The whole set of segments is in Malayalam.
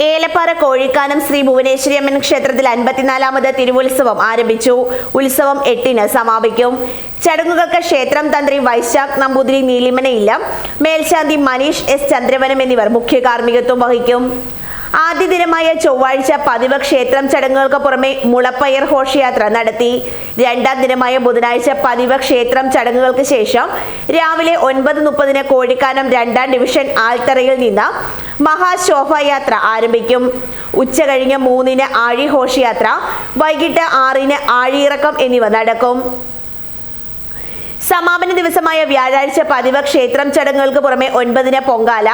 ഏലപ്പാറ കോഴിക്കാനം ശ്രീ ഭുവനേശ്വരി അമ്മൻ ക്ഷേത്രത്തിൽ 54ാമത് തിരുവുത്സവം ആരംഭിച്ചു. ഉത്സവം 8-ന് സമാപിക്കും. ചടങ്ങുകൾക്ക് ക്ഷേത്രം തന്ത്രി വൈശാഖ് നമ്പൂതിരി നീലിമനയില്ലം, മേൽശാന്തി മനീഷ് എസ് ചന്ദ്രവനം എന്നിവർ മുഖ്യ കാർമ്മികത്വം വഹിക്കും. ആദ്യ ദിനമായ ചൊവ്വാഴ്ച പതിവ് ക്ഷേത്രം ചടങ്ങുകൾക്ക് പുറമെ മുളപ്പയർ ഘോഷയാത്ര നടത്തി. രണ്ടാം ദിനമായ ബുധനാഴ്ച പതിവ് ക്ഷേത്രം ചടങ്ങുകൾക്ക് ശേഷം രാവിലെ 9:30-ന് കോഴിക്കാനം 2ാം ഡിവിഷൻ ആൽത്തറയിൽ നിന്ന് മഹാശോഭയാത്ര ആരംഭിക്കും. ഉച്ച കഴിഞ്ഞ് 3-ന് ആഴി ഘോഷയാത്ര, വൈകിട്ട് 6-ന് ആഴിയിറക്കം എന്നിവ നടക്കും. സമാപന ദിവസമായ വ്യാഴാഴ്ച പതിവ് ക്ഷേത്രം ചടങ്ങുകൾക്ക് പുറമെ 9-ന് പൊങ്കാല,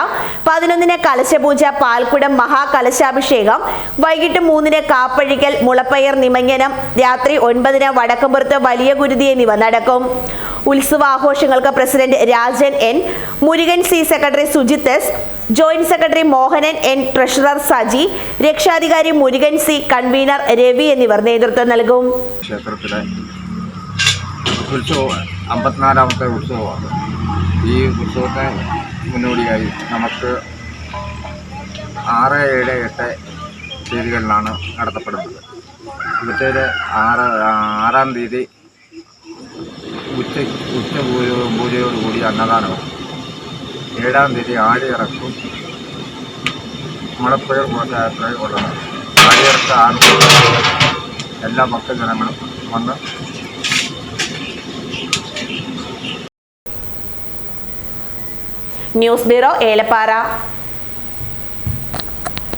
11-ന് കലശപൂജ, പാൽക്കുടം, മഹാകലശാഭിഷേകം, വൈകിട്ട് 3-ന് കാപ്പഴിക്കൽ, മുളപ്പയർ നിമഞ്ജനം, രാത്രി 9-ന് വടക്കമ്പുറത്ത് വലിയ ഗുരുതി എന്നിവ നടക്കും. ഉത്സവാഘോഷങ്ങൾക്ക് president Rajan N, Murugan C, secretary Sujith S, joint secretary Mohanan N, treasurer Saji, രക്ഷാധികാരി മുരുകൻ സി, കൺവീനർ രവി എന്നിവർ നേതൃത്വം നൽകും. ഉത്സവം 54ാമത്തെ ഉത്സവമാണ്. ഈ ഉത്സവത്തിന് മുന്നോടിയായി നമുക്ക് 6, 7, 8 തീയതികളിലാണ് നടത്തപ്പെടുന്നത്. ഇവിടുത്തെ 6-ാം തീയതി പൂജയോടുകൂടി അന്നദാനവും, 7-ാം തീയതി ആഴിയിറക്കും, മുളപ്പുഴ ഘോഷയാത്രയും ഉള്ളത്. ആഴിയിറക്ക എല്ലാ ഭക്തജനങ്ങളും വന്ന് ന്യൂസ് ബ്യൂറോ, ഏലപ്പാറ.